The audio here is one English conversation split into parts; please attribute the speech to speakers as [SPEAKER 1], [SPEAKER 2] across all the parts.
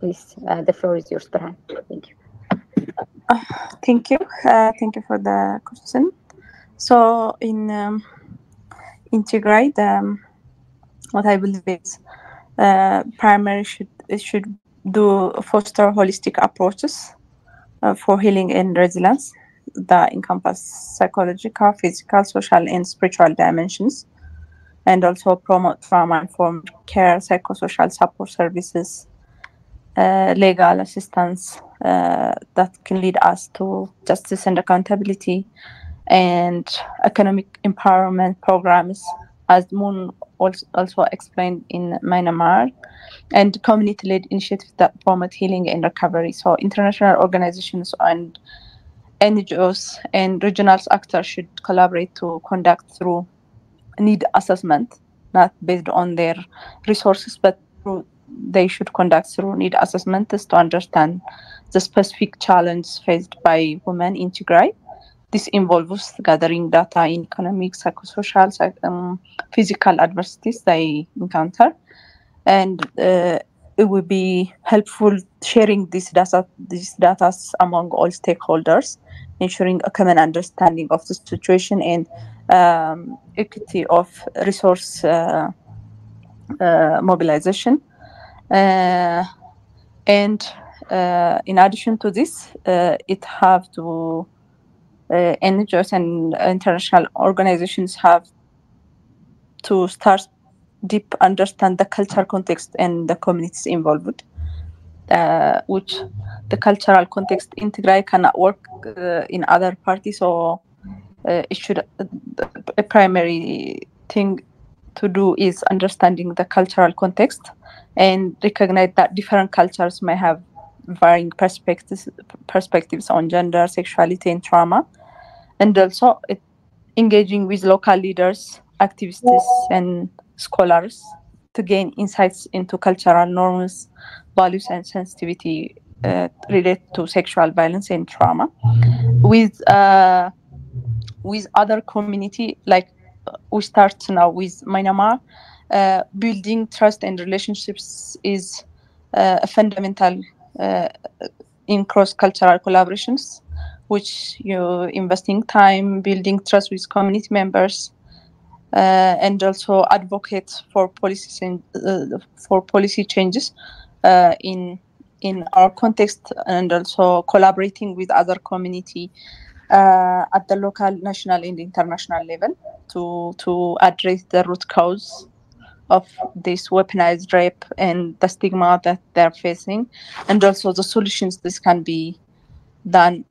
[SPEAKER 1] Please, the floor is yours, Berhan. Thank you.
[SPEAKER 2] Thank you. Thank you for the question. So in Tigray, what I believe is primary should do foster holistic approaches for healing and resilience that encompass psychological, physical, social, and spiritual dimensions, and also promote trauma-informed care, psychosocial support services, legal assistance that can lead us to justice and accountability, and economic empowerment programs, as Moon also explained in Myanmar, and community-led initiatives that promote healing and recovery. So international organizations and NGOs and regional actors should collaborate to conduct through need assessment, not based on their resources, but they should conduct through need assessments to understand the specific challenge faced by women in Tigray. This involves gathering data in economic, psychosocial, physical adversities they encounter, and it would be helpful sharing these data among all stakeholders, ensuring a common understanding of the situation and equity of resource mobilization. And in addition to this, it have to NGOs and international organizations have to start deep understand the cultural context and the communities involved, which the cultural context in Tigray cannot work in other parties. So it should a primary thing to do is understanding the cultural context and recognize that different cultures may have varying perspectives on gender, sexuality, and trauma, and also engaging with local leaders, activists, and scholars to gain insights into cultural norms, values, and sensitivity related to sexual violence and trauma. With other community, like we start now with Myanmar, building trust and relationships is a fundamental in cross-cultural collaborations, which you're investing time building trust with community members, and also advocate for policies and for policy changes in our context, and also collaborating with other community at the local, national, and international level to address the root cause of this weaponized rape and the stigma that they're facing, and also the solutions this can be done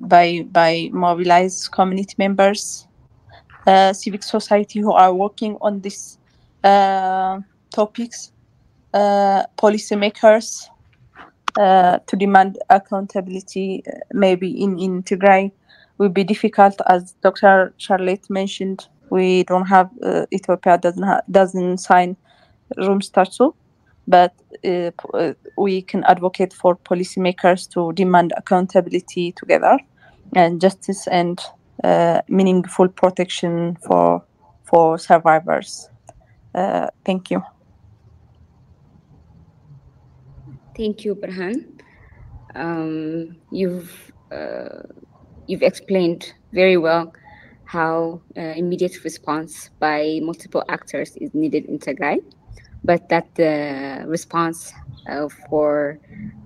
[SPEAKER 2] by mobilized community members, civic society who are working on these topics, policymakers to demand accountability. Maybe in Tigray will be difficult, as Dr. Charlotte mentioned. We don't have Ethiopia doesn't sign Rome Statute, but we can advocate for policymakers to demand accountability together, and justice and meaningful protection for survivors. Thank you.
[SPEAKER 3] Thank you, Berhan. You've explained very well how immediate response by multiple actors is needed in Tigray, but that the response for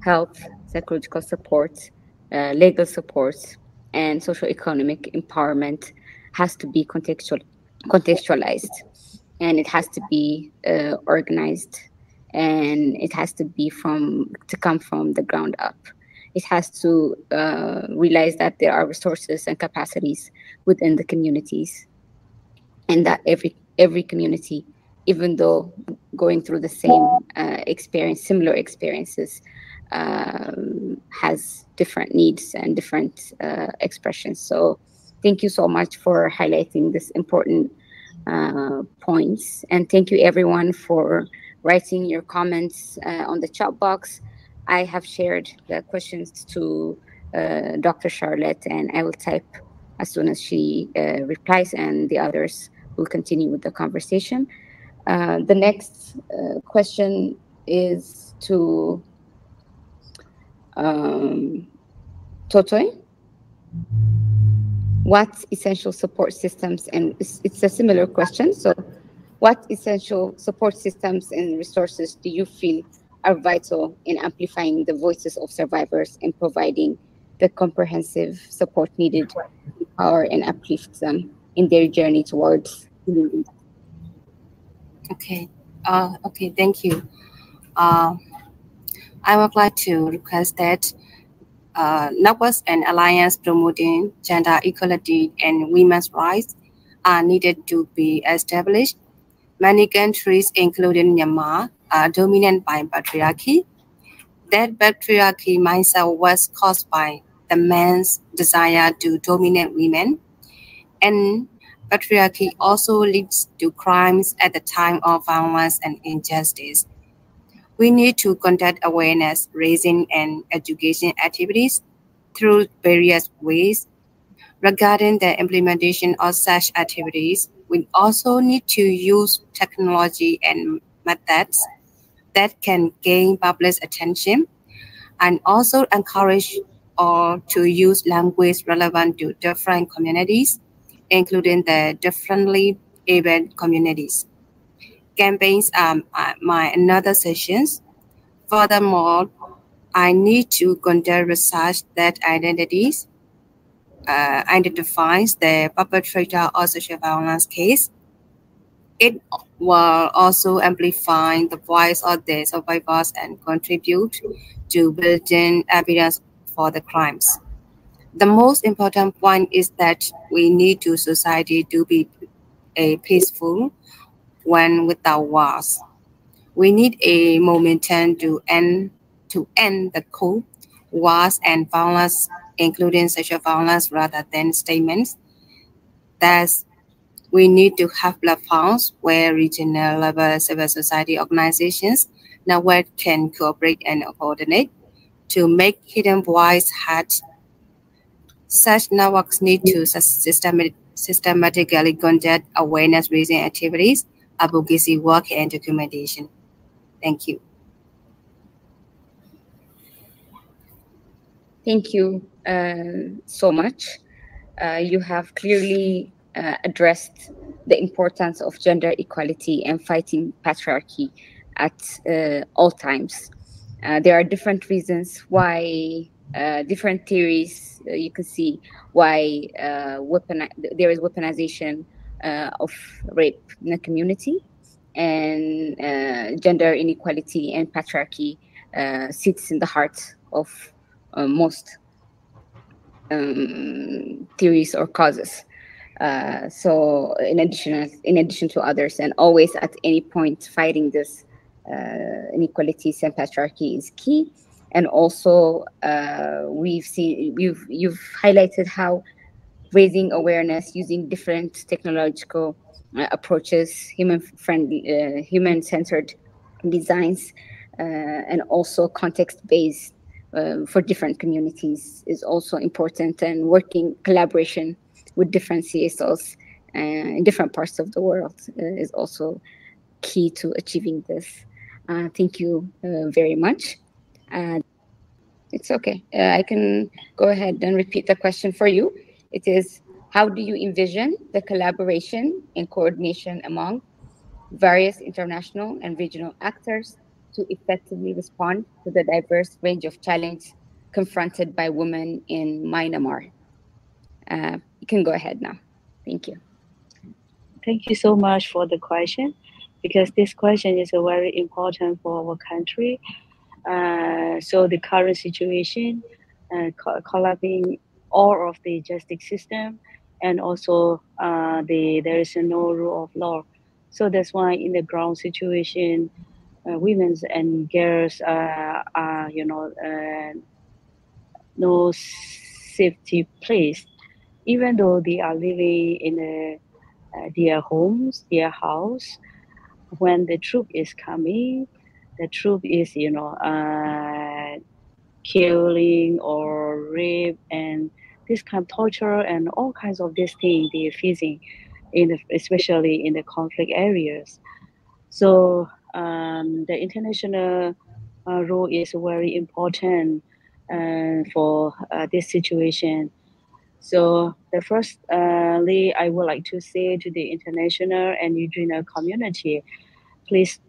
[SPEAKER 3] health, psychological support, legal support, and socioeconomic empowerment has to be contextualized, and it has to be organized, and it has to come from the ground up. It has to realize that there are resources and capacities within the communities, and that every community, even though going through the same similar experiences, has different needs and different expressions. So thank you so much for highlighting this important points. And thank you everyone for writing your comments on the chat box. I have shared the questions to Dr. Charlotte, and I will type as soon as she replies, and the others will continue with the conversation. The next question is to Totoy, what essential support systems, and it's a similar question, so what essential support systems and resources do you feel are vital in amplifying the voices of survivors and providing the comprehensive support needed to empower and uplift them in their journey towards healing?
[SPEAKER 4] Okay. Okay, thank you. I would like to request that networks and alliance promoting gender equality and women's rights are needed to be established. Many countries, including Myanmar, are dominated by patriarchy. That patriarchy mindset was caused by the man's desire to dominate women, and patriarchy also leads to crimes at the time of violence and injustice. We need to conduct awareness raising and education activities through various ways. Regarding the implementation of such activities, we also need to use technology and methods that can gain public attention, and also encourage or to use language relevant to different communities, including the differently abled communities. Campaigns are my another sessions. Furthermore, I need to conduct research that identifies the perpetrator of sexual violence case. It will also amplify the voice of the survivors and contribute to building evidence for the crimes. The most important point is that we need to society to be a peaceful one without wars. We need a momentum to end the coup, wars and violence, including sexual violence, rather than statements. Thus, we need to have platforms where regional level civil society organizations network can cooperate and coordinate to make hidden voice heard. Such networks need to systematically conduct awareness raising activities, advocacy work, and documentation. Thank you.
[SPEAKER 3] Thank you so much. You have clearly addressed the importance of gender equality and fighting patriarchy at all times. There are different reasons why, different theories you can see why there is weaponization of rape in the community, and gender inequality and patriarchy sits in the heart of most theories or causes. So in addition to others, and always at any point fighting this inequalities and patriarchy is key. And also you've highlighted how raising awareness using different technological approaches, human-centered designs, and also context-based for different communities is also important, and working collaboration with different CSOs in different parts of the world is also key to achieving this. Thank you very much. It's okay. I can go ahead and repeat the question for you. It is, how do you envision the collaboration and coordination among various international and regional actors to effectively respond to the diverse range of challenges confronted by women in Myanmar? You can go ahead now. Thank you.
[SPEAKER 5] Thank you so much for the question, because this question is very important for our country. So the current situation, collapsing all of the justice system, and also there is no rule of law. So that's why in the ground situation, women and girls are no safety place, even though they are living in their homes, their house. When the troop is coming, the troop is killing or rape and this kind of torture and all kinds of these things they are facing especially in the conflict areas. So the international role is very important for this situation. So the firstly, I would like to say to the international and regional community, please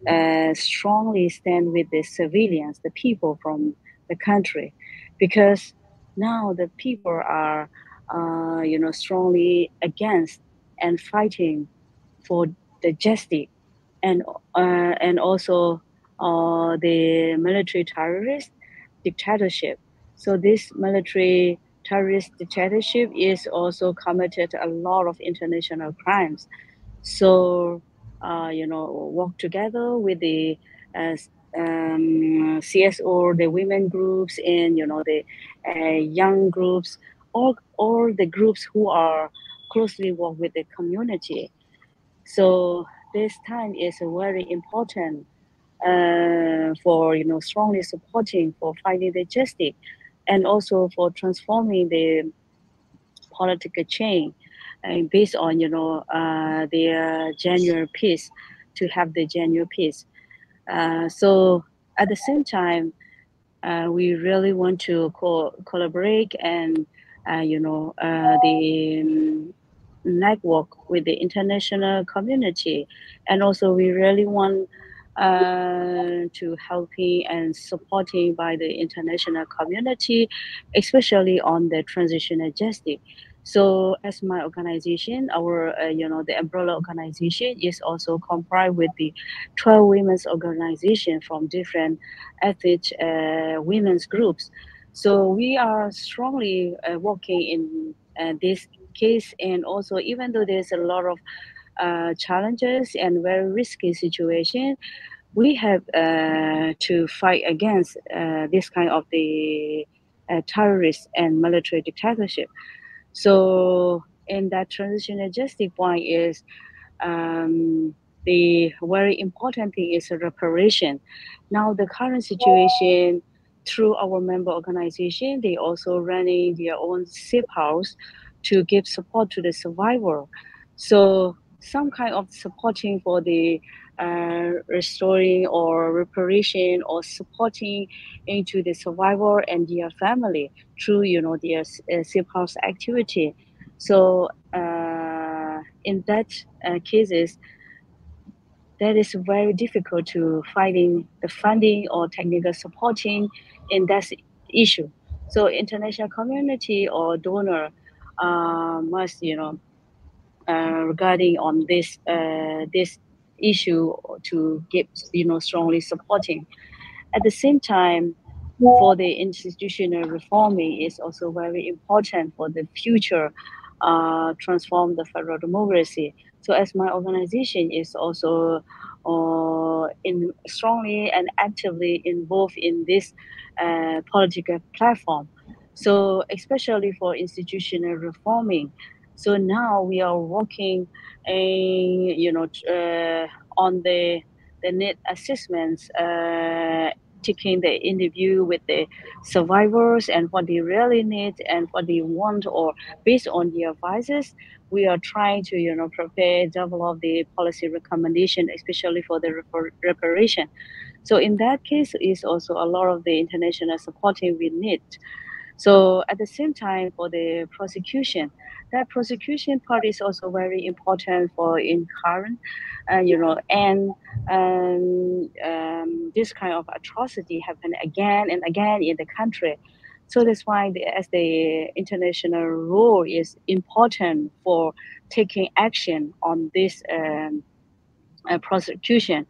[SPEAKER 5] strongly stand with the civilians, the people from the country, because now the people are, strongly against and fighting for the justice, and also the military terrorist dictatorship. So this military terrorist dictatorship is also committed a lot of international crimes. So work together with the CSO, the women groups, and the young groups, all the groups who are closely work with the community. So this time is very important for strongly supporting for finding the justice, and also for transforming the political change based on their genuine peace, to have the genuine peace. So at the same time, we really want to collaborate and the network with the international community, and also we really want to helping and supporting by the international community, especially on the transitional justice. So as my organization, our the umbrella organization is also comprised with the 12 women's organization from different ethnic women's groups. So we are strongly working in this case, and also even though there's a lot of challenges and very risky situation, we have to fight against this kind of the terrorist and military dictatorship. So in that transitional justice point is the very important thing is reparation. Now the current situation, through our member organization, they also running their own safe house to give support to the survivor. So some kind of supporting for the restoring or reparation or supporting into the survivor and their family through their safe house activity. So in that cases, that is very difficult to finding the funding or technical supporting in that issue. So international community or donor must regarding on this issue to give strongly supporting. At the same time, for the institutional reforming is also very important for the future transform the federal democracy. So as my organization is also strongly and actively involved in this political platform. So especially for institutional reforming. So now we are working, on the need assessments, taking the interview with the survivors and what they really need and what they want, or based on the advices, we are trying to prepare, develop the policy recommendation, especially for the reparation. So in that case, is also a lot of the international supporting we need. So at the same time, for the prosecution, that prosecution part is also very important for in current, and this kind of atrocity happen again and again in the country. So that's why as the international role is important for taking action on this prosecution.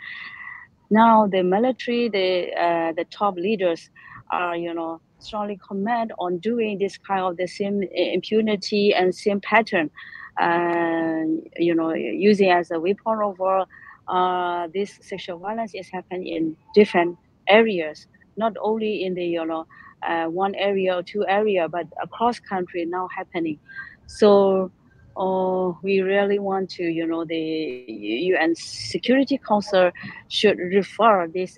[SPEAKER 5] Now the military, the top leaders are strongly comment on doing this kind of the same impunity and same pattern, using as a weapon over this sexual violence is happening in different areas, not only in the one area or two area, but across country now happening. So we really want to, the UN Security Council should refer this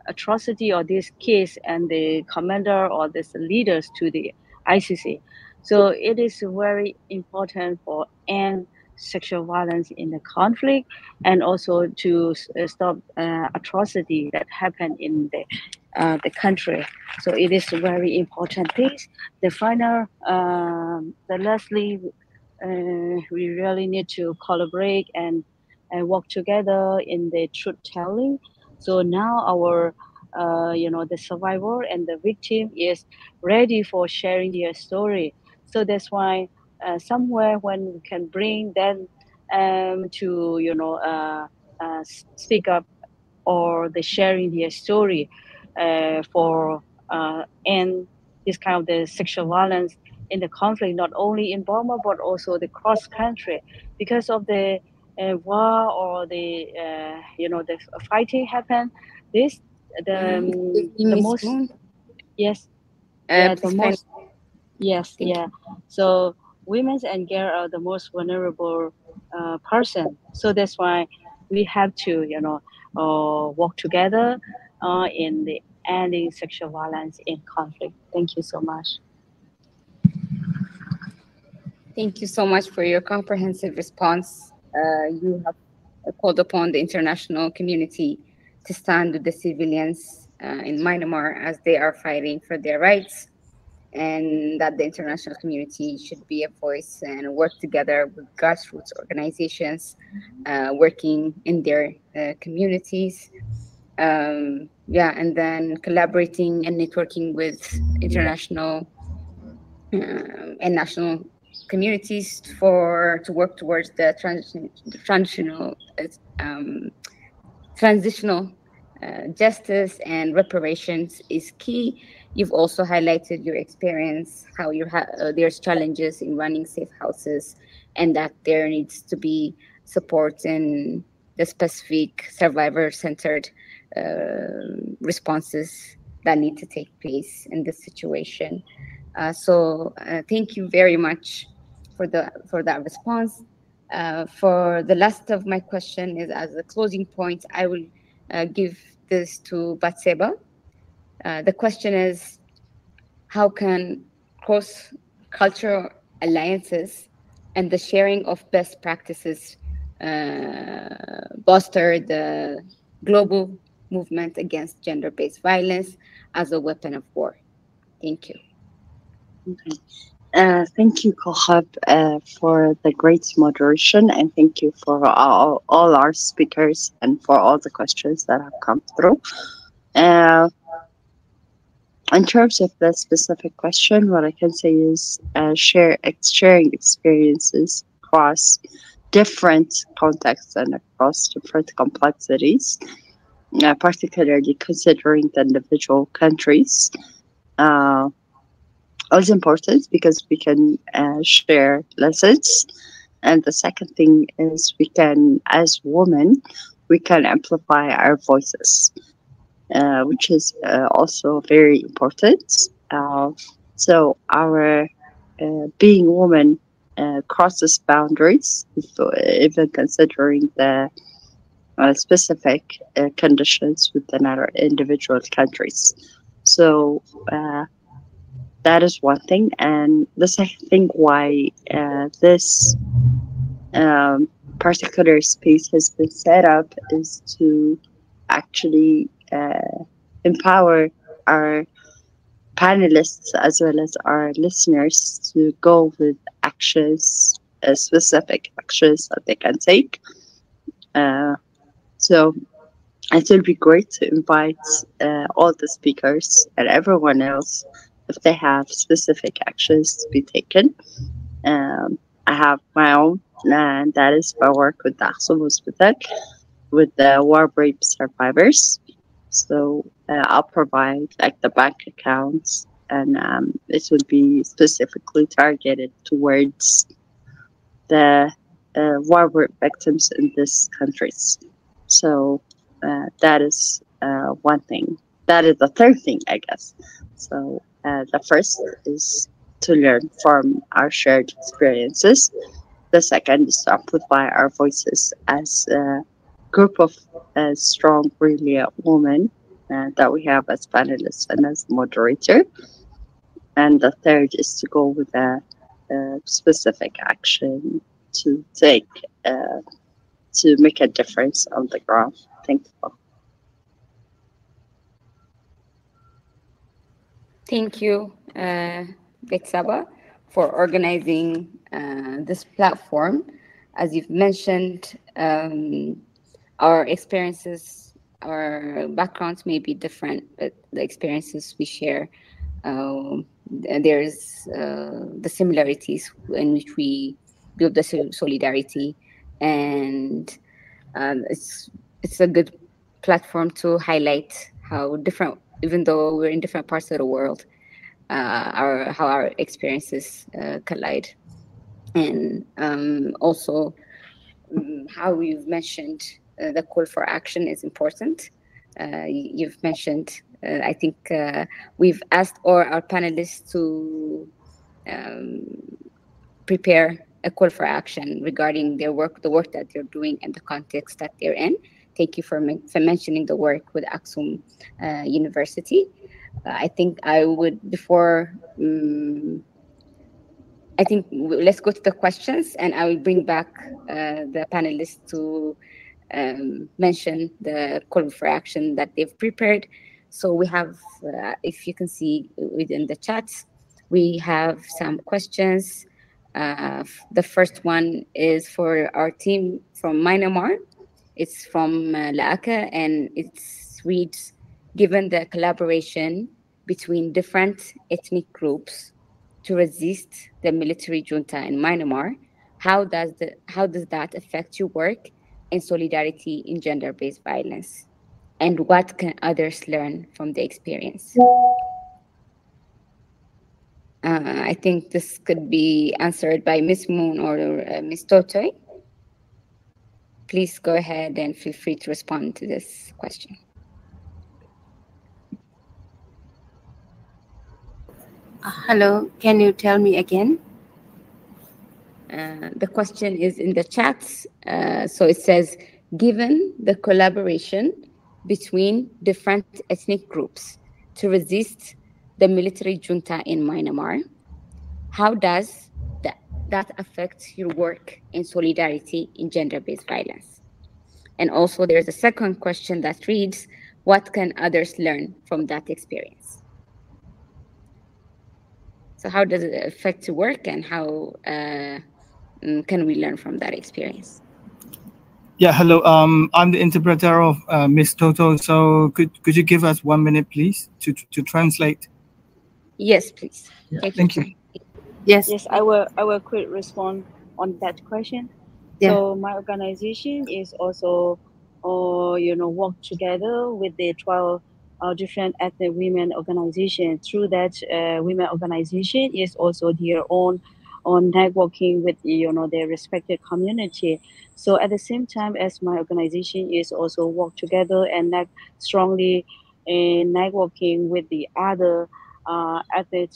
[SPEAKER 5] atrocity or this case and the commander or this leaders to the ICC. So it is very important for end sexual violence in the conflict, and also to stop atrocity that happen in the the country. So it is very important things. The final, the lastly, we really need to collaborate and work together in the truth telling. So now our, the survivor and the victim is ready for sharing their story. So that's why somewhere when we can bring them to, speak up or the sharing their story for end this kind of the sexual violence in the conflict, not only in Burma but also the cross country, because of the war or the the fighting happen. This the
[SPEAKER 3] Miss
[SPEAKER 5] most
[SPEAKER 3] Moon,
[SPEAKER 5] yes yeah the
[SPEAKER 3] please kind.
[SPEAKER 5] most yes
[SPEAKER 3] Thank
[SPEAKER 5] yeah. So women and girls are the most vulnerable person. So that's why we have to work together in the ending sexual violence in conflict. Thank you so much.
[SPEAKER 3] Thank you so much for your comprehensive response. You have called upon the international community to stand with the civilians in Myanmar as they are fighting for their rights, and that the international community should be a voice and work together with grassroots organizations working in their communities. And then collaborating and networking with international and national communities to work towards the transitional justice and reparations is key. You've also highlighted your experience, how there's challenges in running safe houses, and that there needs to be support in the specific survivor-centered responses that need to take place in this situation. So thank you very much for that response. For the last of my question is as a closing point, I will give this to BATSEBA. The question is, how can cross-cultural alliances and the sharing of best practices bolster the global movement against gender-based violence as a weapon of war? Thank you.
[SPEAKER 6] Okay. Thank you, KOKOB, for the great moderation, and thank you for all our speakers and for all the questions that have come through. In terms of the specific question, what I can say is sharing experiences across different contexts and across different complexities, particularly considering the individual countries. Is important because we can share lessons. And the second thing is we can, as women, we can amplify our voices, which is also very important. So our being woman crosses boundaries, even considering the specific conditions within our individual countries. So that is one thing. And the second thing why this particular space has been set up is to actually empower our panelists as well as our listeners to go with actions, specific actions that they can take. So it will be great to invite all the speakers and everyone else if they have specific actions to be taken. I have my own, and that is my work with the Axumawian, with the war rape survivors. So I'll provide like the bank accounts, and it will be specifically targeted towards the war rape victims in these countries. So that is one thing. That is the third thing, I guess. So the first is to learn from our shared experiences. The second is to amplify our voices as a group of strong, brilliant women that we have as panelists and as moderator. And the third is to go with a specific action to take to make a difference on the ground. Thank you.
[SPEAKER 3] Thank you, BATSEBA, for organizing this platform. As you've mentioned, our experiences, our backgrounds may be different, but the experiences we share, there's the similarities in which we build the solidarity, and it's a good platform to highlight how different, even though we're in different parts of the world, how our experiences collide, and also how you've mentioned the call for action is important. You've mentioned, I think we've asked all our panelists to prepare a call for action regarding their work, the work that they're doing, and the context that they're in. Thank you for mentioning the work with Axum University. I think I would, before, I think let's go to the questions, and I will bring back the panelists to mention the call for action that they've prepared. So we have, if you can see within the chats, we have some questions. The first one is for our team from Myanmar. It's from Laaka, and it reads, given the collaboration between different ethnic groups to resist the military junta in Myanmar, how does that affect your work in solidarity in gender-based violence? And what can others learn from the experience? I think this could be answered by Ms. Moon or Ms. Totoy. Please go ahead and feel free to respond to this question.
[SPEAKER 4] Hello, can you tell me again?
[SPEAKER 3] The question is in the chats. So it says, given the collaboration between different ethnic groups to resist the military junta in Myanmar, how does that affect your work in solidarity in gender-based violence? And also there's a second question that reads, what can others learn from that experience? So how does it affect your work, and how can we learn from that experience?
[SPEAKER 7] Yeah, hello. I'm the interpreter of Miss Toto. So could you give us 1 minute, please, to translate?
[SPEAKER 3] Yes, please.
[SPEAKER 7] Yeah, thank you.
[SPEAKER 5] Yes, I will quick respond on that question.
[SPEAKER 4] Yeah.
[SPEAKER 5] So my organization is also, work together with the 12 different ethnic women organizations. Through that, women organization is also their own networking with their respective community. So at the same time as my organization is also work together and strongly in networking with the other ethnic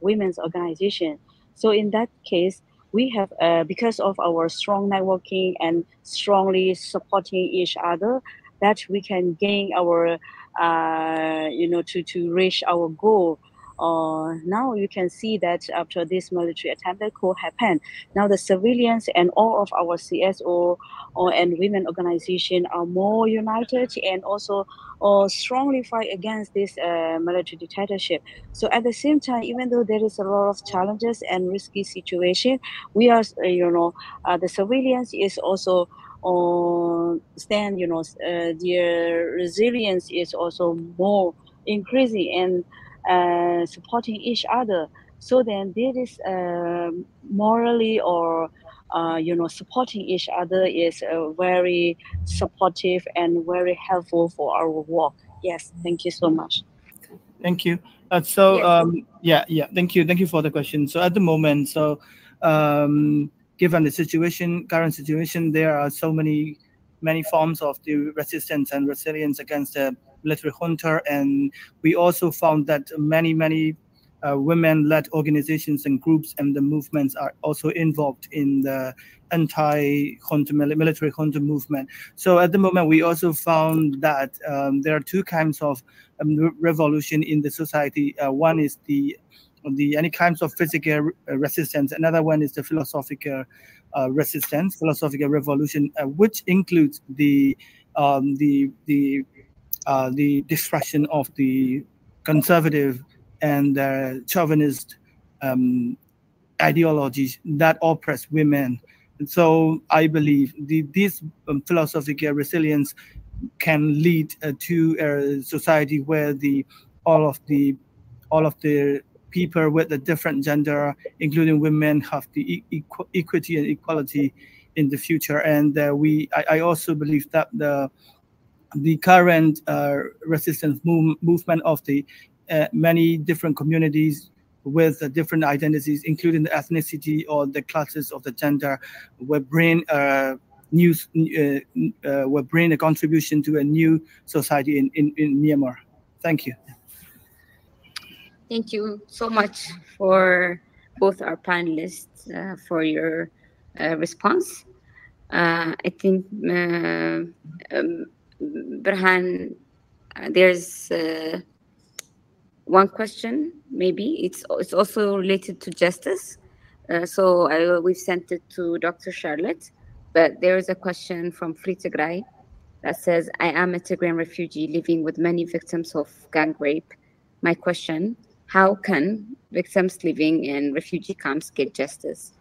[SPEAKER 5] women's organization. So in that case, we have, because of our strong networking and strongly supporting each other, that we can gain our, to reach our goal. Now you can see that after this military attempted coup happened, now the civilians and all of our CSO and women organization are more united and also strongly fight against this military dictatorship. So at the same time, even though there is a lot of challenges and risky situation, we are, the civilians is also stand, their resilience is also more increasing and supporting each other. So then there is morally or supporting each other is very supportive and very helpful for our work. Yes, thank you so much.
[SPEAKER 7] Thank you. Thank you for the question. So at the moment, given the current situation, there are so many forms of the resistance and resilience against the military junta, and we also found that many women-led organizations and groups and the movements are also involved in the anti-junta military junta movement. So at the moment, we also found that there are two kinds of revolution in the society. One is the any kinds of physical resistance. Another one is the philosophical resistance, philosophical revolution, which includes the destruction of the conservative and chauvinist ideologies that oppress women. And so I believe this philosophical resilience can lead to a society where all of the people with a different gender, including women, have the equity and equality in the future. And I also believe that the current resistance movement of the many different communities with different identities, including the ethnicity or the classes of the gender, will bring will bring a contribution to a new society in Myanmar. Thank you.
[SPEAKER 3] Thank you so much for both our panelists for your response. I think BRHAN, there's one question. Maybe it's also related to justice. So we've sent it to Dr. Charlotte, but there is a question from Free Tigray that says, I am a Tigrayan refugee living with many victims of gang rape. My question, how can victims living in refugee camps get justice?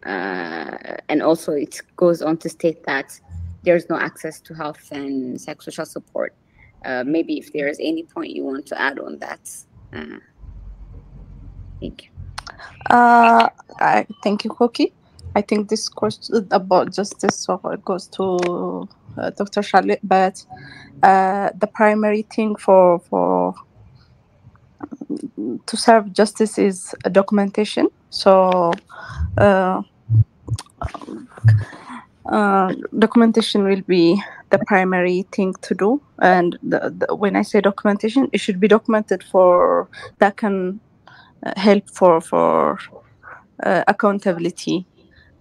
[SPEAKER 3] And also it goes on to state that there's no access to health and psychosocial support. Maybe if there is any point you want to add on that. Thank you.
[SPEAKER 2] Thank you, Koki. I think this question about justice, so it goes to Dr. Charlotte, but the primary thing for to serve justice is a documentation. So documentation will be the primary thing to do. And when I say documentation, it should be documented for that can help for accountability.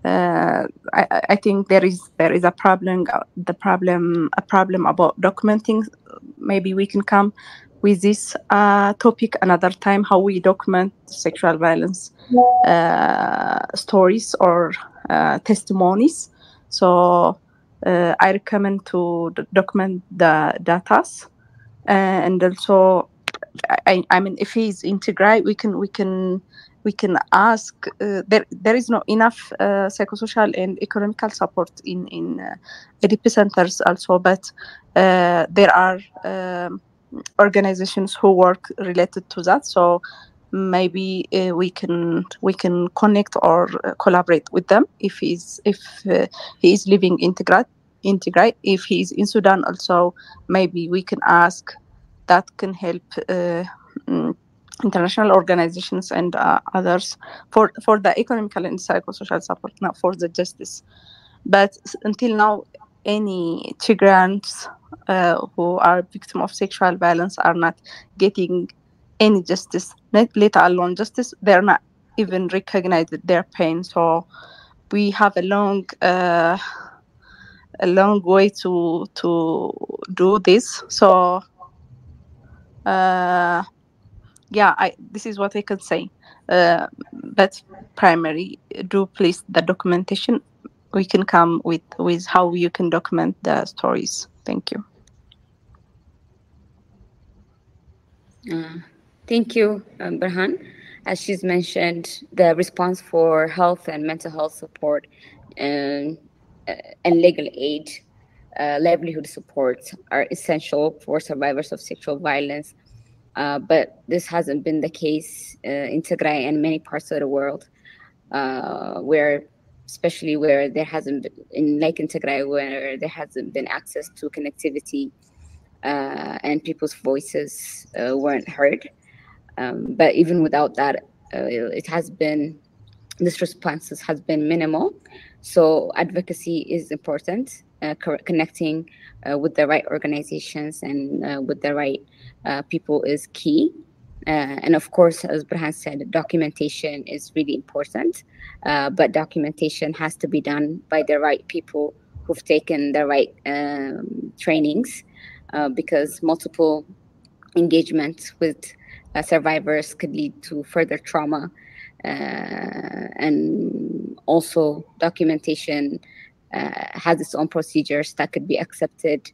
[SPEAKER 2] I think there is a problem. A problem about documenting. Maybe we can come with this topic another time. How we document sexual violence stories or testimonies. So I recommend to document the data, and also I mean, if he's in Tigray, we can ask. There is not enough psychosocial and economical support in ADP centers also, but there are organizations who work related to that. So maybe we can connect or collaborate with them if he is living in Tigray. If he is in Sudan also, maybe we can ask. That can help international organizations and others for the economical and psychosocial support, not for the justice. But until now, any Tigrayans who are victims of sexual violence are not getting any justice, let alone justice. They're not even recognized their pain. So we have a long way to do this. So this is what I could say. But primary, do please the documentation. We can come with how you can document the stories. Thank you.
[SPEAKER 3] Thank you, BRHAN. As she's mentioned, the response for health and mental health support and legal aid, livelihood support are essential for survivors of sexual violence. But this hasn't been the case in Tigray and many parts of the world, especially where there hasn't been, in Tigray, where there hasn't been access to connectivity and people's voices weren't heard. But even without that, this response has been minimal. So advocacy is important. Connecting with the right organizations and with the right people is key. And of course, as BRHAN said, documentation is really important. But documentation has to be done by the right people who've taken the right trainings, because multiple engagement with survivors could lead to further trauma. And also documentation has its own procedures that could be accepted,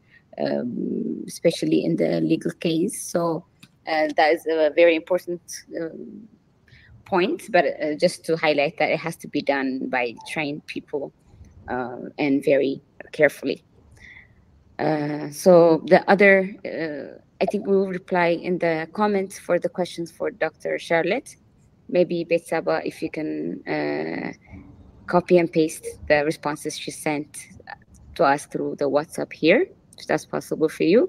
[SPEAKER 3] especially in the legal case. So That is a very important point, but just to highlight that it has to be done by trained people and very carefully. So the other, I think we will reply in the comments for the questions for Dr. Charlotte. Maybe BATSEBA, if you can copy and paste the responses she sent to us through the WhatsApp here, if that's possible for you.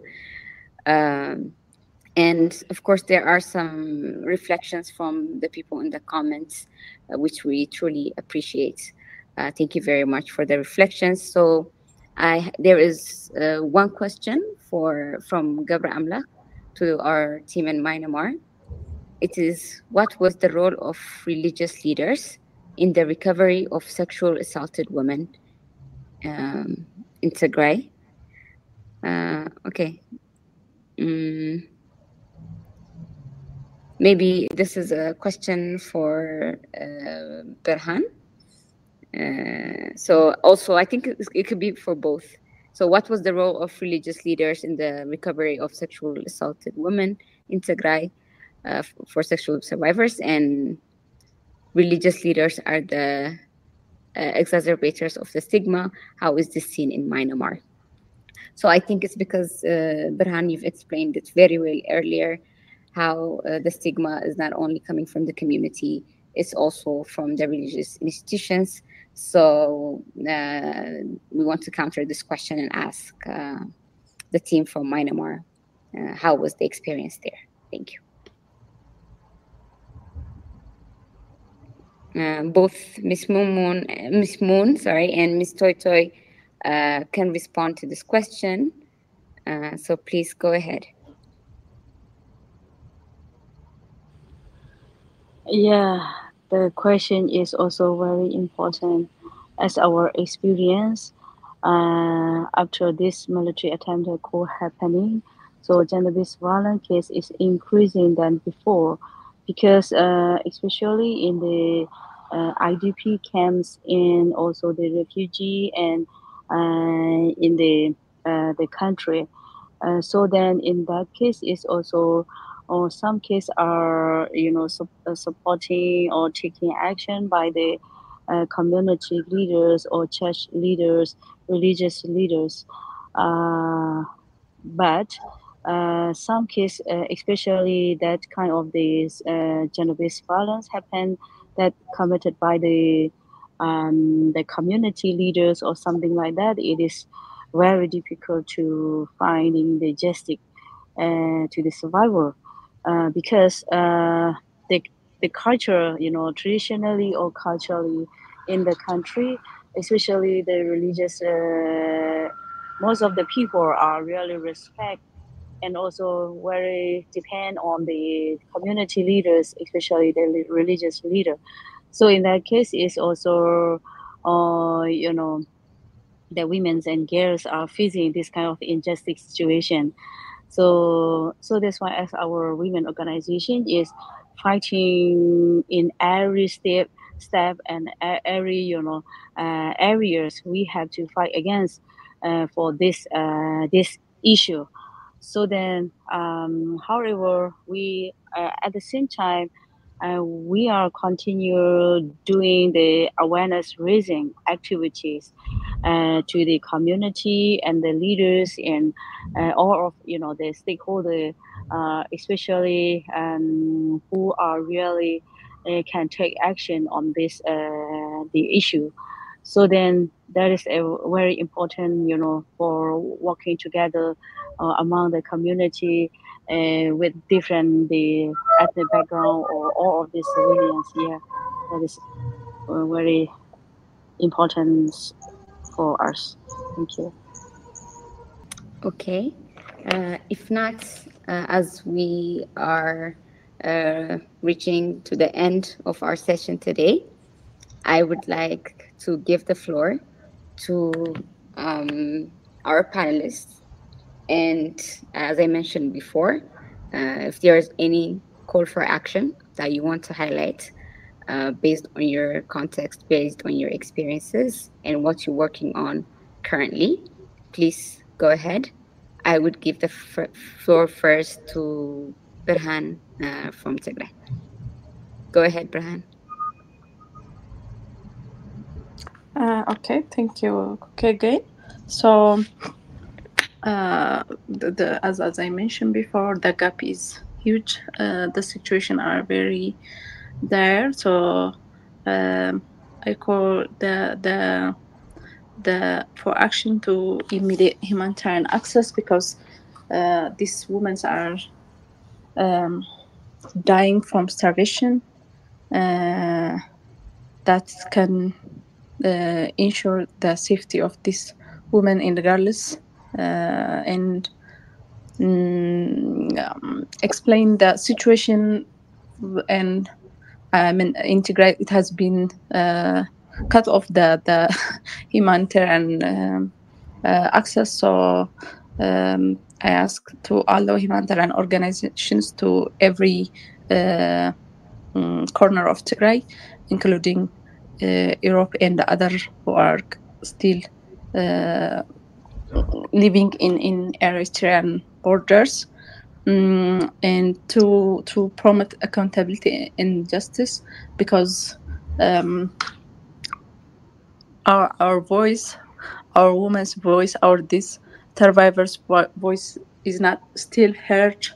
[SPEAKER 3] And of course, there are some reflections from the people in the comments, which we truly appreciate. Thank you very much for the reflections. So there is one question from Gabra Amla to our team in Myanmar. It is, what was the role of religious leaders in the recovery of sexual assaulted women in Tigray? Okay. Maybe this is a question for BRHAN. So also, I think it could be for both. So what was the role of religious leaders in the recovery of sexual assaulted women in Tigray for sexual survivors? And religious leaders are the exacerbators of the stigma. How is this seen in Myanmar? So I think it's because, BRHAN, you've explained it very well earlier, how the stigma is not only coming from the community, it's also from the religious institutions. So we want to counter this question and ask the team from Myanmar, how was the experience there? Thank you. Both Ms. Moon, and Ms. Toy Toy can respond to this question. So please go ahead.
[SPEAKER 5] Yeah, the question is also very important as our experience after this military attempted coup happening. So gender-based violence case is increasing than before because especially in the IDP camps and also the refugee and in the country. So then in that case is also, or some cases are, supporting or taking action by the community leaders or church leaders, religious leaders. But some cases, especially that kind of this gender-based violence happen that committed by the community leaders or something like that, it is very difficult to finding the justice to the survivor because the culture, traditionally or culturally in the country, especially the religious, most of the people are really respect and also very depend on the community leaders, especially the religious leader. So in that case, it's also, the women and girls are facing this kind of injustice situation. So that's why as our women organization is fighting in every step and every areas we have to fight against for this issue. So then, however, we at the same time we are continue doing the awareness raising activities to the community and the leaders and all of the stakeholders, especially who are really can take action on this the issue. So then that is a very important, for working together among the community with different the ethnic background or all of these civilians. Yeah, that is very important for us. Thank you.
[SPEAKER 3] Okay. If not, as we are reaching to the end of our session today, I would like to give the floor to our panelists. And as I mentioned before, if there's any call for action that you want to highlight based on your context, based on your experiences and what you're working on currently, please go ahead. I would give the floor first to BRHAN from Tigray. Go ahead, BRHAN.
[SPEAKER 2] Okay, thank you. Okay, again. So, as I mentioned before, the gap is huge. The situation are very dire. So, I call the for action to immediate humanitarian access, because these women are dying from starvation. That can ensure the safety of these women regardless, and explain the situation. And in Tigray, it has been cut off the humanitarian access. So I ask to allow humanitarian organizations to every corner of Tigray, including Europe and the other who are still living in Eritrean borders, and to promote accountability and justice, because our voice, our woman's voice, our this survivors' voice is not still heard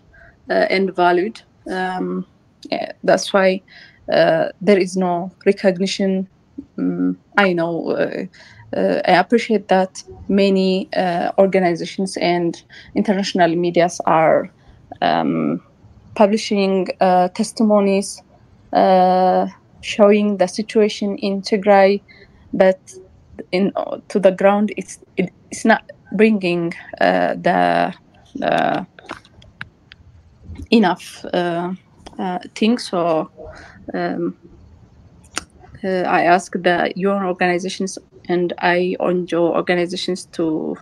[SPEAKER 2] and valued. Yeah, that's why there is no recognition. I know. I appreciate that many organizations and international medias are publishing testimonies showing the situation in Tigray, but to the ground, it's not bringing the enough things. So I ask the UN organizations and NGO organizations to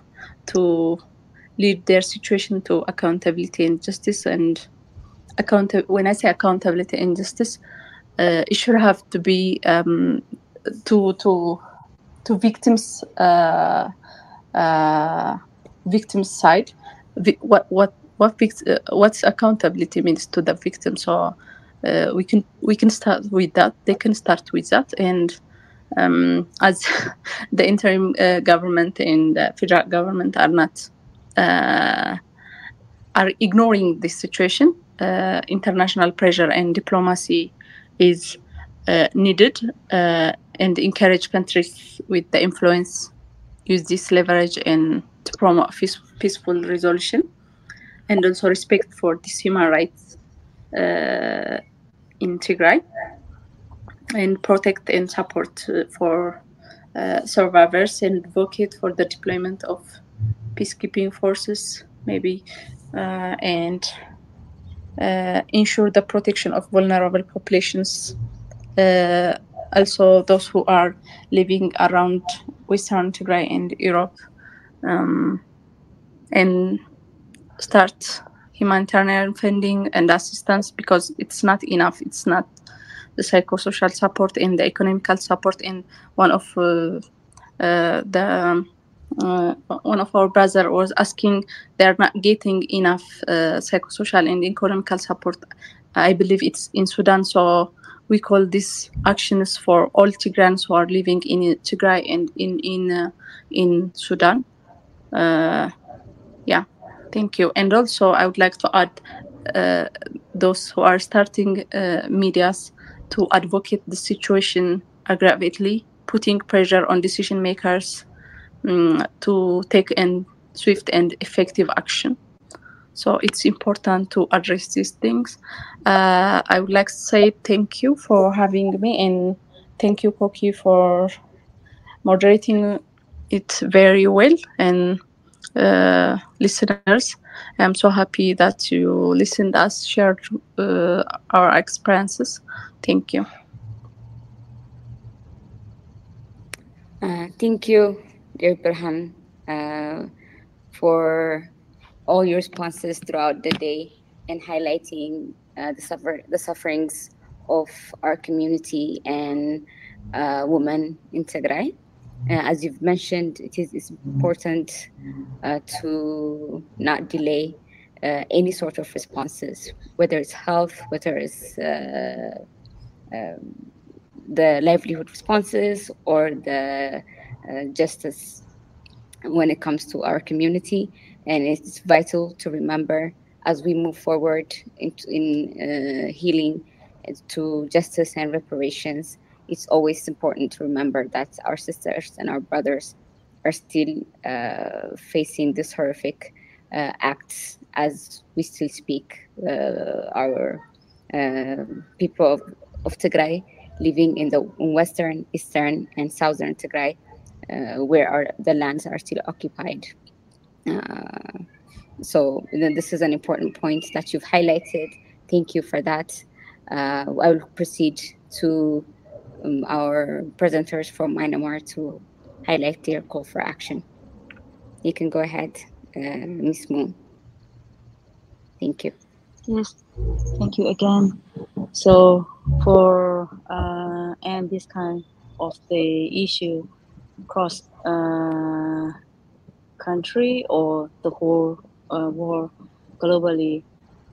[SPEAKER 2] lead their situation to accountability and justice. And when I say accountability and justice, it should have to be to victims' victims' side. What's accountability means to the victim. So we can start with that. They can start with that. And as the interim government and the federal government are not are ignoring this situation, international pressure and diplomacy is needed, and encourage countries with the influence use this leverage and to promote peaceful resolution, and also respect for these human rights in Tigray, and protect and support for survivors, and advocate for the deployment of peacekeeping forces, maybe, and ensure the protection of vulnerable populations, also those who are living around Western Tigray and Europe, and start humanitarian funding and assistance, because it's not enough. It's not the psychosocial support and the economical support. And one of our brother was asking, they're not getting enough psychosocial and economical support. I believe it's in Sudan. So we call these actions for all Tigrayans who are living in Tigray and in Sudan. Yeah, thank you. And also I would like to add those who are starting medias to advocate the situation aggravatingly, putting pressure on decision makers to take swift and effective action. So it's important to address these things. I would like to say thank you for having me, and thank you, Koki, for moderating it very well. And listeners, I'm so happy that you listened us, shared our experiences. Thank you.
[SPEAKER 3] Thank you, dear BRHAN, for all your responses throughout the day and highlighting the sufferings of our community and women in Tigray. As you've mentioned, it's important to not delay any sort of responses, whether it's health, whether it's the livelihood responses or the justice when it comes to our community. And it's vital to remember as we move forward in healing to justice and reparations. It's always important to remember that our sisters and our brothers are still facing this horrific acts as we still speak. Our people of Tigray living in the western, eastern, and southern Tigray, where the lands are still occupied. So this is an important point that you've highlighted. Thank you for that. I will proceed to our presenters from Myanmar to highlight their call for action. You can go ahead, Ms. Moon. Thank you.
[SPEAKER 5] Yes, thank you again. So for and this kind of the issue across country or the whole world globally,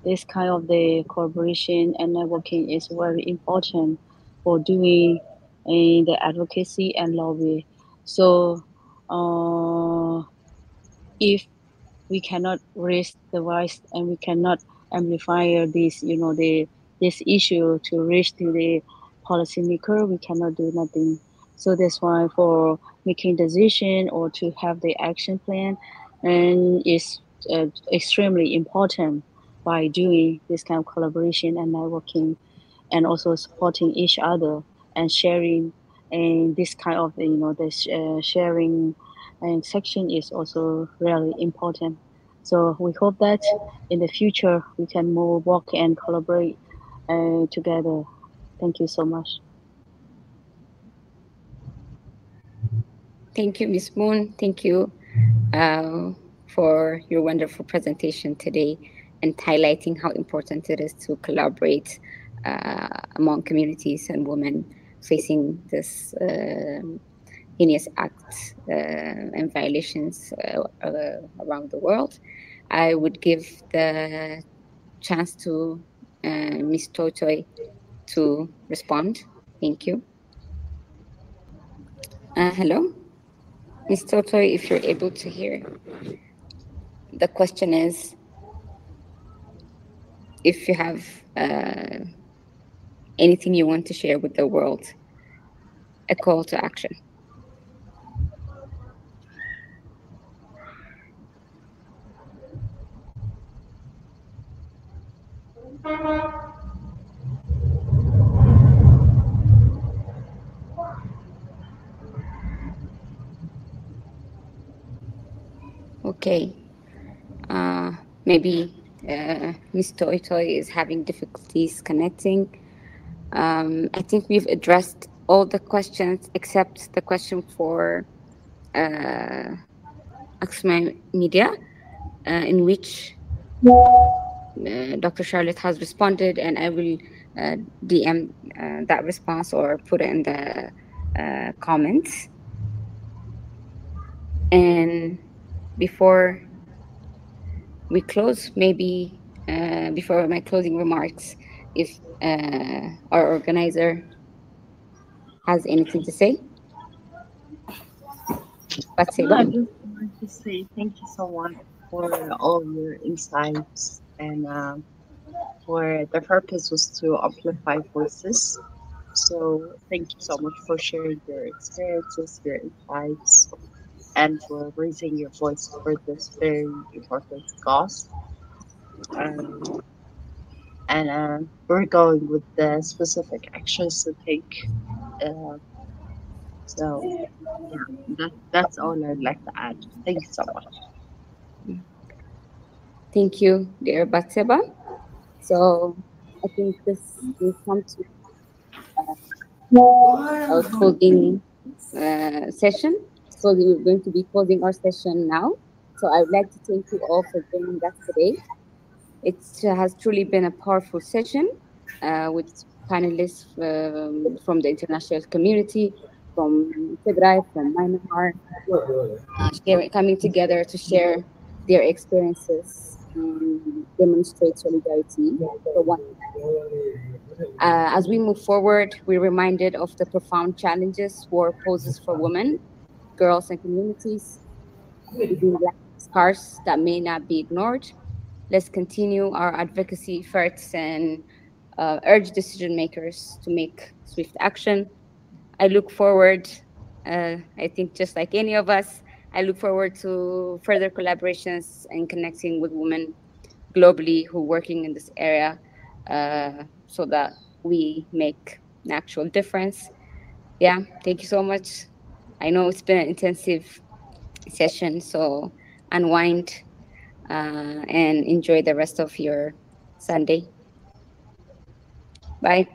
[SPEAKER 5] this kind of the collaboration and networking is very important for doing the advocacy and lobby. So if we cannot raise the voice and we cannot amplify this, this issue to reach to the policymaker, we cannot do nothing. So that's why for making decision or to have the action plan, and is extremely important by doing this kind of collaboration and networking, and also supporting each other and sharing, and this kind of the sharing and section is also really important. So we hope that in the future we can more work and collaborate together. Thank you so much.
[SPEAKER 3] Thank you, Ms. Moon. Thank you for your wonderful presentation today and highlighting how important it is to collaborate among communities and women facing this heinous acts and violations around the world. I would give the chance to Ms. Totoy to respond. Thank you. Hello, Ms. Totoy, if you're able to hear. The question is, if you have anything you want to share with the world, a call to action. Okay. Maybe Ms. Toy Toy is having difficulties connecting. I think we've addressed all the questions except the question for Axumawian Media, in which Dr. Charlotte has responded, and I will DM that response or put it in the comments. And before we close, maybe before my closing remarks, if our organizer has anything to say. BATSEBA.
[SPEAKER 6] I just want to say thank you so much for all your insights, and for the purpose was to amplify voices. So thank you so much for sharing your experiences, your insights, and for raising your voice for this very important cause. And we're going with the specific actions to take. So yeah, that's all I'd like to add. Thank you so much.
[SPEAKER 3] Thank you, dear BATSEBA. So I think this will come to our closing session. So we're going to be closing our session now. So I would like to thank you all for joining us today. It has truly been a powerful session with panelists from the international community, from Tigray, from Myanmar, coming together to share their experiences and demonstrate solidarity for one. As we move forward, we're reminded of the profound challenges war poses for women, girls, and communities, leaving scars that may not be ignored. Let's continue our advocacy efforts and urge decision makers to make swift action. I look forward, I think just like any of us, I look forward to further collaborations and connecting with women globally who are working in this area so that we make an actual difference. Yeah, thank you so much. I know it's been an intensive session, so unwind and enjoy the rest of your Sunday. Bye.